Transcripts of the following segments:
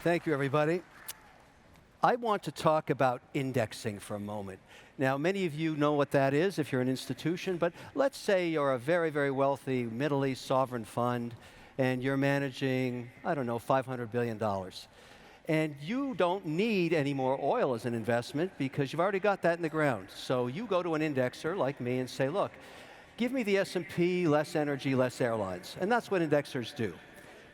Thank you, everybody. I want to talk about indexing for a moment. Now, many of you know what that is if you're an institution, but let's say you're a very, very wealthy Middle East sovereign fund, and you're managing, I don't know, $500 billion. And you don't need any more oil as an investment because you've already got that in the ground. So you go to an indexer like me and say, look, give me the S&P, less energy, less airlines. And that's what indexers do.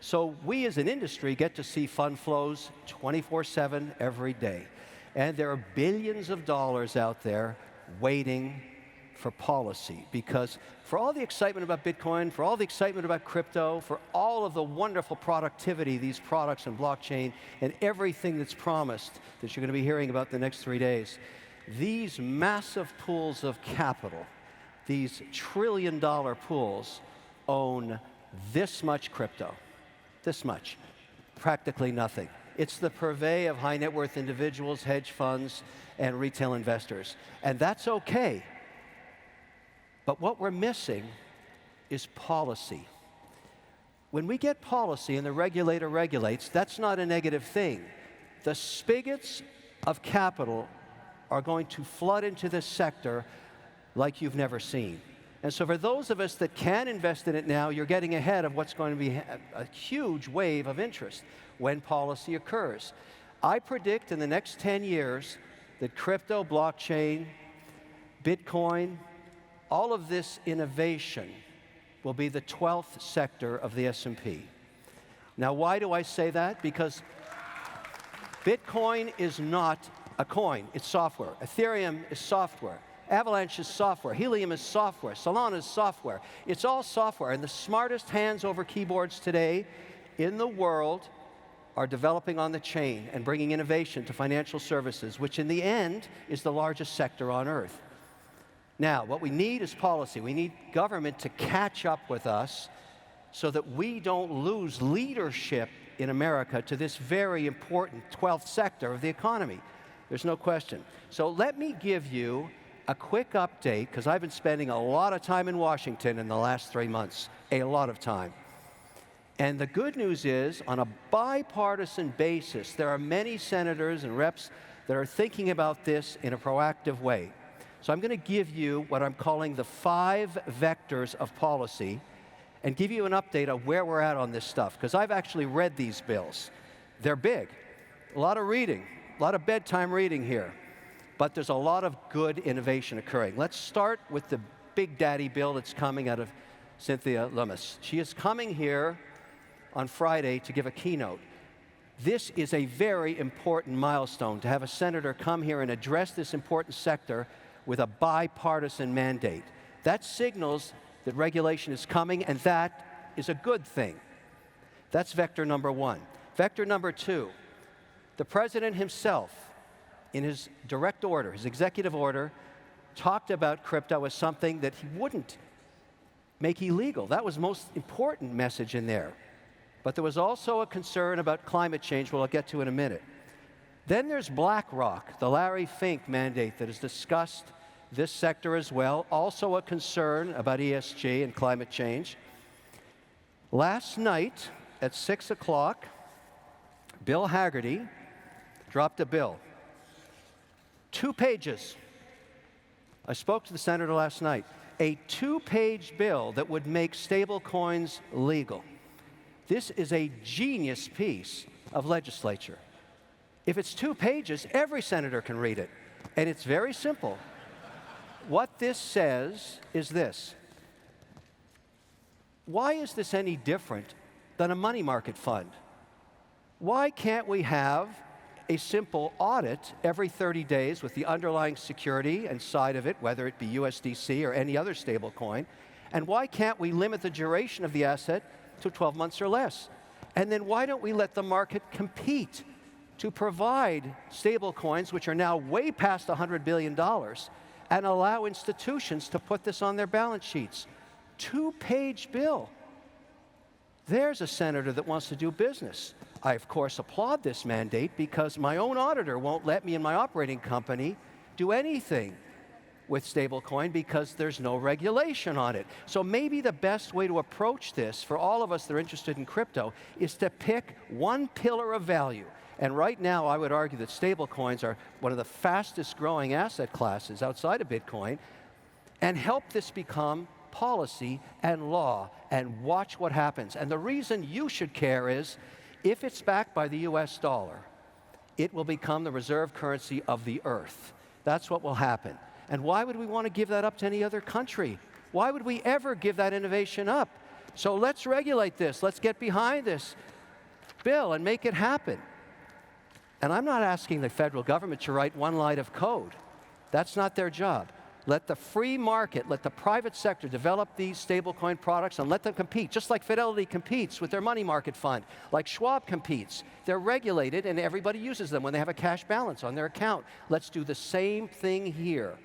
So we as an industry get to see fund flows 24/7 every day. And there are billions of dollars out there waiting for policy, because for all the excitement about Bitcoin, for all the excitement about crypto, for all of the wonderful productivity, these products and blockchain, and everything that's promised that you're going to be hearing about the next 3 days, these massive pools of capital, these trillion-dollar pools, own this much crypto. This much, practically nothing. It's the purvey of high net worth individuals, hedge funds, and retail investors. And that's okay. But what we're missing is policy. When we get policy and the regulator regulates, that's not a negative thing. The spigots of capital are going to flood into this sector like you've never seen. And so for those of us that can invest in it now, you're getting ahead of what's going to be a huge wave of interest when policy occurs. I predict in the next 10 years that crypto, blockchain, Bitcoin, all of this innovation will be the 12th sector of the S&P. Now, why do I say that? Because Bitcoin is not a coin, it's software. Ethereum is software. Avalanche is software. Helium is software. Solana is software. It's all software. And the smartest hands over keyboards today in the world are developing on the chain and bringing innovation to financial services, which in the end is the largest sector on earth. Now, what we need is policy. We need government to catch up with us so that we don't lose leadership in America to this very important 12th sector of the economy. There's no question. So let me give you a quick update, because I've been spending a lot of time in Washington in the last 3 months, a lot of time. And the good news is, on a bipartisan basis, there are many senators and reps that are thinking about this in a proactive way. So I'm going to give you what I'm calling the 5 vectors of policy and give you an update on where we're at on this stuff, because I've actually read these bills. They're big, a lot of reading, a lot of bedtime reading here. But there's a lot of good innovation occurring. Let's start with the big daddy bill that's coming out of Cynthia Lummis. She is coming here on Friday to give a keynote. This is a very important milestone, to have a senator come here and address this important sector with a bipartisan mandate. That signals that regulation is coming, and that is a good thing. That's vector number 1. Vector number 2, the president himself, in his direct order, his executive order, talked about crypto as something that he wouldn't make illegal. That was the most important message in there. But there was also a concern about climate change, which I'll get to in a minute. Then there's BlackRock, the Larry Fink mandate that has discussed this sector as well, also a concern about ESG and climate change. Last night at 6 o'clock, Bill Hagerty dropped a bill. 2 pages. I spoke to the senator last night. A 2-page bill that would make stablecoins legal. This is a genius piece of legislature. If it's 2 pages, every senator can read it. And it's very simple. What this says is this. Why is this any different than a money market fund? Why can't we have a simple audit every 30 days with the underlying security inside of it, whether it be USDC or any other stable coin? And why can't we limit the duration of the asset to 12 months or less? And then why don't we let the market compete to provide stable coins, which are now way past $100 billion, and allow institutions to put this on their balance sheets? 2-page bill. There's a senator that wants to do business. I, of course, applaud this mandate because my own auditor won't let me and my operating company do anything with stablecoin because there's no regulation on it. So maybe the best way to approach this for all of us that are interested in crypto is to pick one pillar of value. And right now, I would argue that stablecoins are one of the fastest growing asset classes outside of Bitcoin, and help this become policy and law, and watch what happens. And the reason you should care is, if it's backed by the US dollar, it will become the reserve currency of the earth. That's what will happen. And why would we want to give that up to any other country? Why would we ever give that innovation up? So let's regulate this. Let's get behind this bill and make it happen. And I'm not asking the federal government to write one line of code. That's not their job. Let the free market, let the private sector develop these stablecoin products and let them compete, just like Fidelity competes with their money market fund, like Schwab competes. They're regulated and everybody uses them when they have a cash balance on their account. Let's do the same thing here.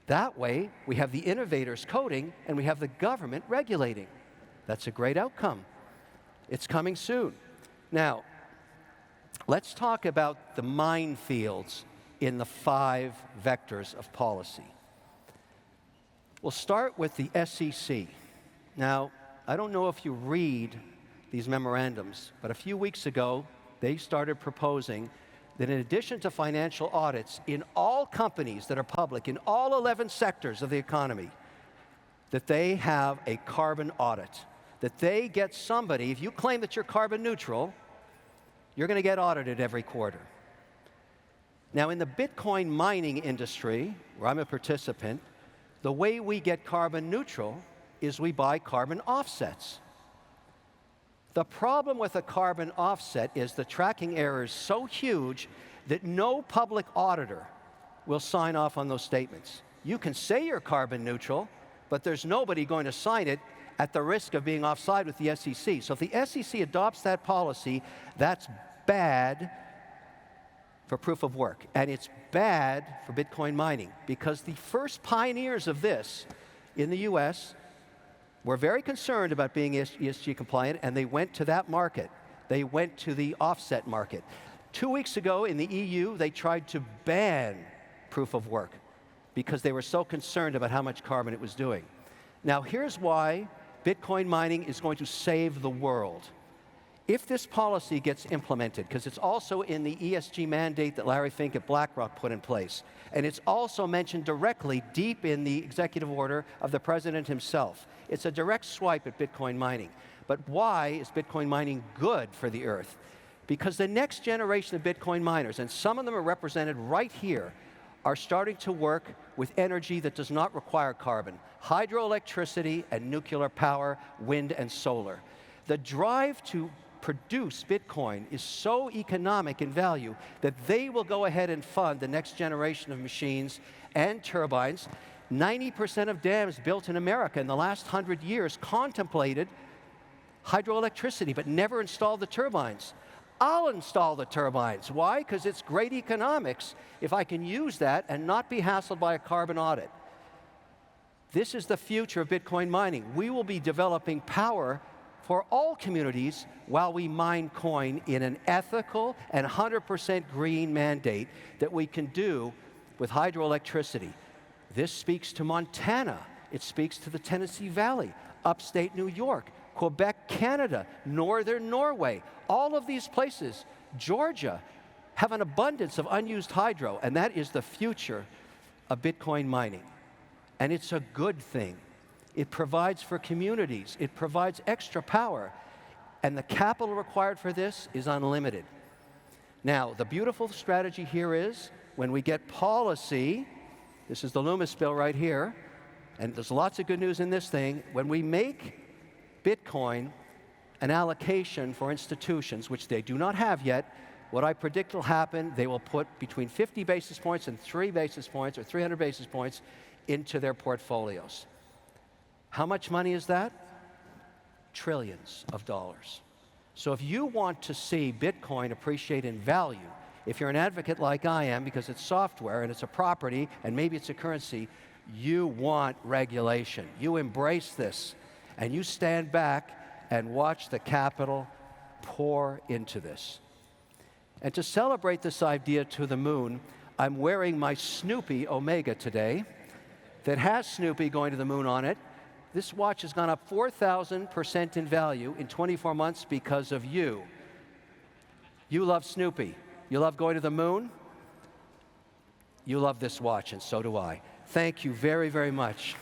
That way, we have the innovators coding and we have the government regulating. That's a great outcome. It's coming soon. Now, let's talk about the minefields in the 5 vectors of policy. We'll start with the SEC. Now, I don't know if you read these memorandums, but a few weeks ago, they started proposing that in addition to financial audits in all companies that are public, in all 11 sectors of the economy, that they have a carbon audit, that they get somebody, if you claim that you're carbon neutral, you're going to get audited every quarter. Now, in the Bitcoin mining industry, where I'm a participant, the way we get carbon neutral is we buy carbon offsets. The problem with a carbon offset is the tracking error is so huge that no public auditor will sign off on those statements. You can say you're carbon neutral, but there's nobody going to sign it at the risk of being offside with the SEC. So if the SEC adopts that policy, that's bad for proof of work. And it's bad for Bitcoin mining, because the first pioneers of this in the US were very concerned about being ESG compliant, and they went to that market. They went to the offset market. 2 weeks ago in the EU, they tried to ban proof of work because they were so concerned about how much carbon it was doing. Now, here's why Bitcoin mining is going to save the world. If this policy gets implemented, because it's also in the ESG mandate that Larry Fink at BlackRock put in place, and it's also mentioned directly deep in the executive order of the president himself. It's a direct swipe at Bitcoin mining. But why is Bitcoin mining good for the earth? Because the next generation of Bitcoin miners, and some of them are represented right here, are starting to work with energy that does not require carbon. Hydroelectricity and nuclear power, wind and solar. The drive to produce Bitcoin is so economic in value that they will go ahead and fund the next generation of machines and turbines. 90% of dams built in America in the last 100 years contemplated hydroelectricity, but never installed the turbines. I'll install the turbines. Why? Because it's great economics if I can use that and not be hassled by a carbon audit. This is the future of Bitcoin mining. We will be developing power for all communities while we mine coin in an ethical and 100% green mandate that we can do with hydroelectricity. This speaks to Montana. It speaks to the Tennessee Valley, upstate New York, Quebec, Canada, northern Norway. All of these places, Georgia, have an abundance of unused hydro, and that is the future of Bitcoin mining. And it's a good thing. It provides for communities. It provides extra power. And the capital required for this is unlimited. Now, the beautiful strategy here is when we get policy, this is the Loomis bill right here, and there's lots of good news in this thing, when we make Bitcoin an allocation for institutions, which they do not have yet, what I predict will happen, they will put between 50 basis points and 3 basis points or 300 basis points into their portfolios. How much money is that? Trillions of dollars. So if you want to see Bitcoin appreciate in value, if you're an advocate like I am, because it's software and it's a property and maybe it's a currency, you want regulation. You embrace this and you stand back and watch the capital pour into this. And to celebrate this idea to the moon, I'm wearing my Snoopy Omega today. that has Snoopy going to the moon on it. This watch has gone up 4,000% in value in 24 months because of you. You love Snoopy. You love going to the moon. You love this watch, and so do I. Thank you very, very much.